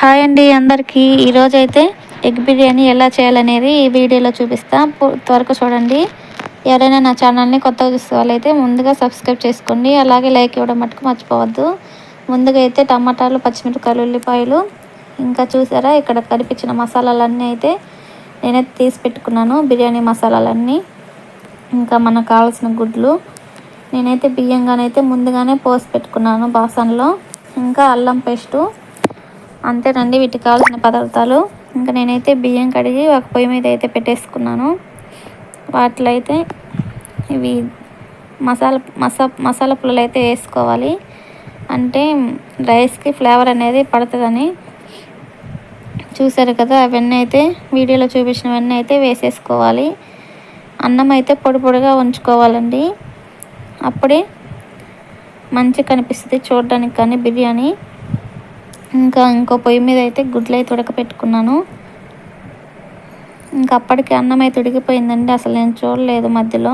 Hi అండి అందరికీ. ఈరోజైతే ఎగ్ బిర్యానీ ఎలా చేయాలనేది ఈ వీడియోలో చూపిస్తా. త్వరగా చూడండి. ఎవరైనా నా ఛానల్ని కొత్తగా చూసే వాళ్ళైతే ముందుగా సబ్స్క్రైబ్ చేసుకోండి. అలాగే లైక్ ఇవ్వడం మటుకు మర్చిపోవద్దు. ముందుగా అయితే టమాటాలు, పచ్చిమిరపకాయలు, ఉల్లిపాయలు, ఇంకా చూసారా ఇక్కడ కనిపించిన మసాలాలన్నీ అయితే నేనైతే తీసి పెట్టుకున్నాను. బిర్యానీ మసాలాలన్నీ, ఇంకా మనకు కావాల్సిన గుడ్లు నేనైతే బియ్యంగానైతే ముందుగానే పోసి పెట్టుకున్నాను బాసన్లో. ఇంకా అల్లం పేస్టు, అంతేనండి వీటికి కావాల్సిన పదార్థాలు. ఇంకా నేనైతే బియ్యం కడిగి ఒక పొయ్యి మీద అయితే పెట్టేసుకున్నాను. వాటిలో అయితే ఇవి మసాలా పుల్లలు అయితే వేసుకోవాలి, అంటే రైస్కి ఫ్లేవర్ అనేది పడుతుందని. చూసారు కదా, అవన్నీ అయితే వీడియోలో చూపించినవన్నీ అయితే వేసేసుకోవాలి. అన్నం అయితే పొడి పొడిగా ఉంచుకోవాలండి, అప్పుడే మంచిగా కనిపిస్తుంది చూడడానికి కానీ బిర్యానీ. ఇంకా ఇంకో పొయ్యి మీద అయితే గుడ్లు అయితే ఉడకపెట్టుకున్నాను. ఇంకా అప్పటికి అన్నం అయితే ఉడికిపోయిందండి, అసలు నేను చూడలేదు మధ్యలో.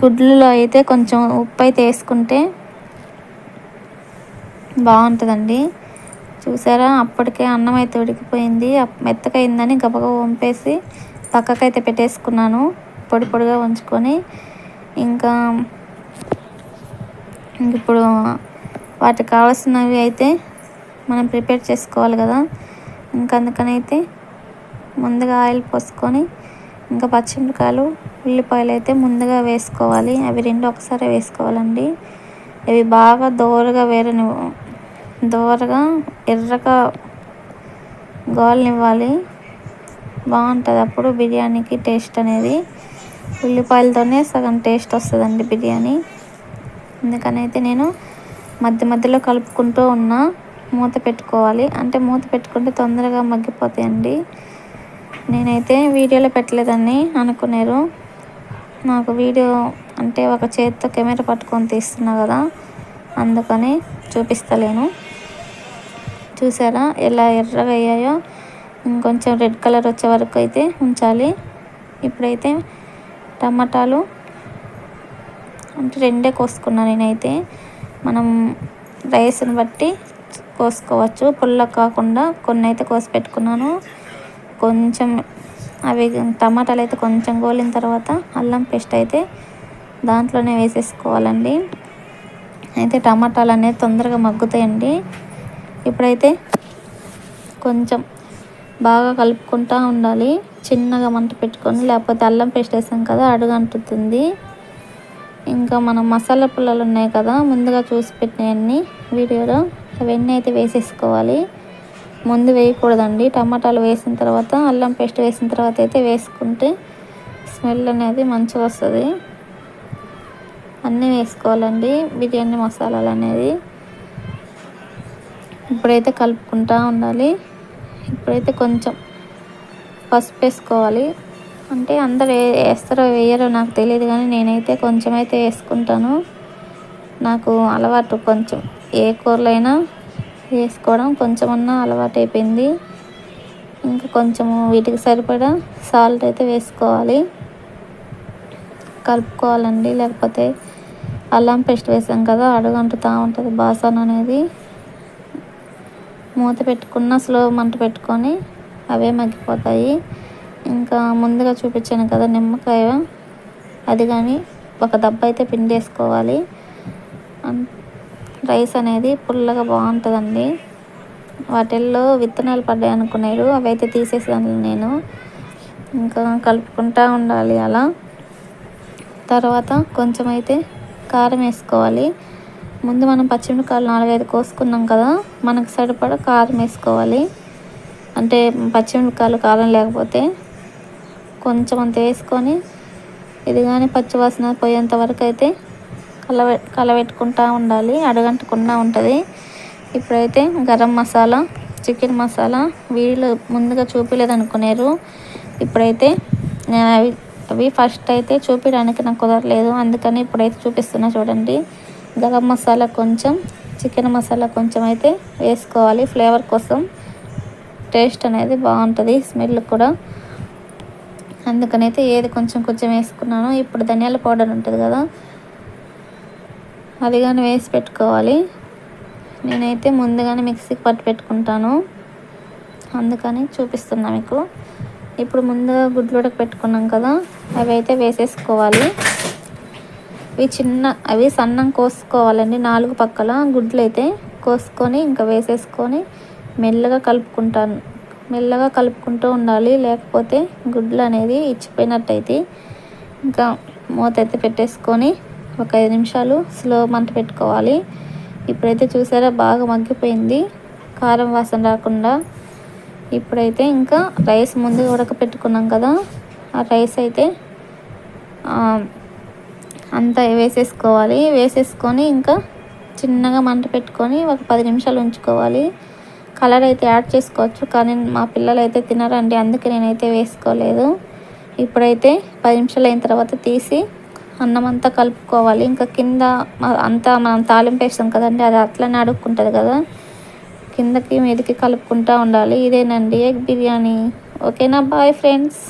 గుడ్లలో అయితే కొంచెం ఉప్పు అయితే వేసుకుంటే బాగుంటుందండి. చూసారా, అప్పటికే అన్నం అయితే ఉడికిపోయింది. మెత్తకైందని గబగబా వంపేసి పక్కకైతే పెట్టేసుకున్నాను, పొడి పొడిగా ఉంచుకొని. ఇంకా ఇప్పుడు వాటికి కావాల్సినవి అయితే మనం ప్రిపేర్ చేసుకోవాలి కదా. ఇంకా అందుకనైతే ముందుగా ఆయిల్ పోసుకొని, ఇంకా పచ్చిమిరపకాయలు, ఉల్లిపాయలు అయితే ముందుగా వేసుకోవాలి. అవి రెండు ఒకసారి వేసుకోవాలండి. ఇవి బాగా దోరగా ఎర్రగా గోలనివ్వాలి, బాగుంటుంది అప్పుడు బిర్యానీకి టేస్ట్ అనేది. ఉల్లిపాయలతోనే సగం టేస్ట్ వస్తుందండి బిర్యానీ. అందుకనైతే నేను మధ్య మధ్యలో కలుపుకుంటూ ఉన్నా. మూత పెట్టుకోవాలి, అంటే మూత పెట్టుకుంటే తొందరగా మగ్గిపోతాయండి. నేనైతే వీడియోలో పెట్టలేదని అనుకున్నారు. నాకు వీడియో అంటే ఒక చేతితో కెమెరా పట్టుకొని తీస్తున్నా కదా, అందుకని చూపిస్తలేను. చూసారా ఎలా ఎర్రగా అయ్యాయో. ఇంకొంచెం రెడ్ కలర్ వచ్చే వరకు అయితే ఉంచాలి. ఇప్పుడైతే టమాటాలు అంటే రెండే కోసుకున్నాను నేనైతే. మనం రైస్ని బట్టి కోసుకోవచ్చు, పుల్ల కాకుండా కొన్ని అయితే కోసి పెట్టుకున్నాను. కొంచెం అవి టమాటాలు అయితే కొంచెం గోలిన తర్వాత అల్లం పేస్ట్ అయితే దాంట్లోనే వేసేసుకోవాలండి. అయితే టమాటాలు అనేది తొందరగా మగ్గుతాయండి. ఇప్పుడైతే కొంచెం బాగా కలుపుకుంటూ ఉండాలి, చిన్నగా మంట పెట్టుకొని, లేకపోతే అల్లం పేస్ట్ వేసాం కదా అడుగు అంటుతుంది. ఇంకా మనం మసాలా పుల్లలు ఉన్నాయి కదా ముందుగా చూసి పెట్టినవన్నీ వీడియోలో, అవన్నీ అయితే వేసేసుకోవాలి. ముందు వేయకూడదండి, టమాటాలు వేసిన తర్వాత అల్లం పేస్ట్ వేసిన తర్వాత అయితే వేసుకుంటే స్మెల్ అనేది మంచిగా వస్తుంది. అన్నీ వేసుకోవాలండి బిర్యానీ మసాలాలు అనేది. ఇప్పుడైతే కలుపుకుంటూ ఉండాలి. ఇప్పుడైతే కొంచెం పసుపు వేసుకోవాలి, అంటే అందరు వేస్తారో వేయరో నాకు తెలియదు కానీ నేనైతే కొంచెం అయితే వేసుకుంటాను. నాకు అలవాటు, కొంచెం ఏ కూరలైనా వేసుకోవడం కొంచెమన్నా అలవాటు అయిపోయింది. ఇంకా కొంచెము వీటికి సరిపడా సాల్ట్ అయితే వేసుకోవాలి, కలుపుకోవాలండి. లేకపోతే అల్లం పేస్ట్ వేసాం కదా అడుగంటుతూ ఉంటుంది బాసన అనేది. మూత పెట్టుకున్న స్లో మంట పెట్టుకొని అవే మగ్గిపోతాయి. ఇంకా ముందుగా చూపించాను కదా నిమ్మకాయ, అది కానీ ఒక దెబ్బ అయితే పిండేసుకోవాలి. రైస్ అనేది పుల్లగా బాగుంటుందండి. వాటిల్లో విత్తనాలు పడ్డాయి అనుకున్నారు, అవి అయితే తీసేసాను నేను. ఇంకా కలుపుకుంటూ ఉండాలి అలా. తర్వాత కొంచెం అయితే కారం వేసుకోవాలి. ముందు మనం పచ్చిమిరపకాయలు 4-5 కోసుకున్నాం కదా, మనకు సరిపడా కారం వేసుకోవాలి. అంటే పచ్చిమిరపకాయలు కారం లేకపోతే కొంచెం అంత వేసుకొని, ఇది కానీ పచ్చివాసన పోయేంత వరకు అయితే కలబెట్టుకుంటూ ఉండాలి, అడగంటకుండా ఉంటుంది. ఇప్పుడైతే గరం మసాలా, చికెన్ మసాలా వీళ్ళు ముందుగా చూపించలేదు అనుకున్నారు. ఇప్పుడైతే నేను అవి ఫస్ట్ అయితే చూపించడానికి నాకు కుదరలేదు, అందుకని ఇప్పుడైతే చూపిస్తున్నా చూడండి. గరం మసాలా కొంచెం, చికెన్ మసాలా కొంచెం అయితే వేసుకోవాలి, ఫ్లేవర్ కోసం. టేస్ట్ అనేది బాగుంటుంది, స్మెల్ కూడా. అందుకనైతే ఏది కొంచెం కొంచెం వేసుకున్నాను. ఇప్పుడు ధనియాల పౌడర్ ఉంటుంది కదా, అది కానీ వేసి పెట్టుకోవాలి. నేనైతే ముందుగానే మిక్సీకి పట్టి పెట్టుకుంటాను, అందుకని చూపిస్తున్నా మీకు. ఇప్పుడు ముందుగా గుడ్లు ఉడకపెట్టుకున్నాం కదా, అవి అయితే వేసేసుకోవాలి. అవి సన్నం కోసుకోవాలండి. 4 పక్కల గుడ్లు అయితే కోసుకొని ఇంకా వేసేసుకొని మెల్లగా కలుపుకుంటూ ఉండాలి, లేకపోతే గుడ్లు అనేది ఇచ్చిపోయినట్టయితే. ఇంకా మూత అయితే పెట్టేసుకొని ఒక 5 నిమిషాలు స్లో మంట పెట్టుకోవాలి. ఇప్పుడైతే చూసారా బాగా మగ్గిపోయింది, కారం వాసన రాకుండా. ఇప్పుడైతే ఇంకా రైస్ ముందు ఉడకపెట్టుకున్నాం కదా, ఆ రైస్ అయితే అంతా వేసేసుకొని ఇంకా చిన్నగా మంట పెట్టుకొని ఒక 10 నిమిషాలు ఉంచుకోవాలి. కలర్ అయితే యాడ్ చేసుకోవచ్చు, కానీ మా పిల్లలు అయితే తినరండి, అందుకే నేనైతే వేసుకోలేదు. ఇప్పుడైతే 10 నిమిషాలు అయిన తర్వాత తీసి అన్నం అంతా కలుపుకోవాలి. ఇంకా కింద అంతా మనం తాలింపు వేస్తాం కదండి, అది అట్లనే అడుక్కుంటుంది కదా, కిందకి మీదకి కలుపుకుంటూ ఉండాలి. ఇదేనండి ఎగ్ బిర్యానీ. ఓకేనా, బాయ్ ఫ్రెండ్స్.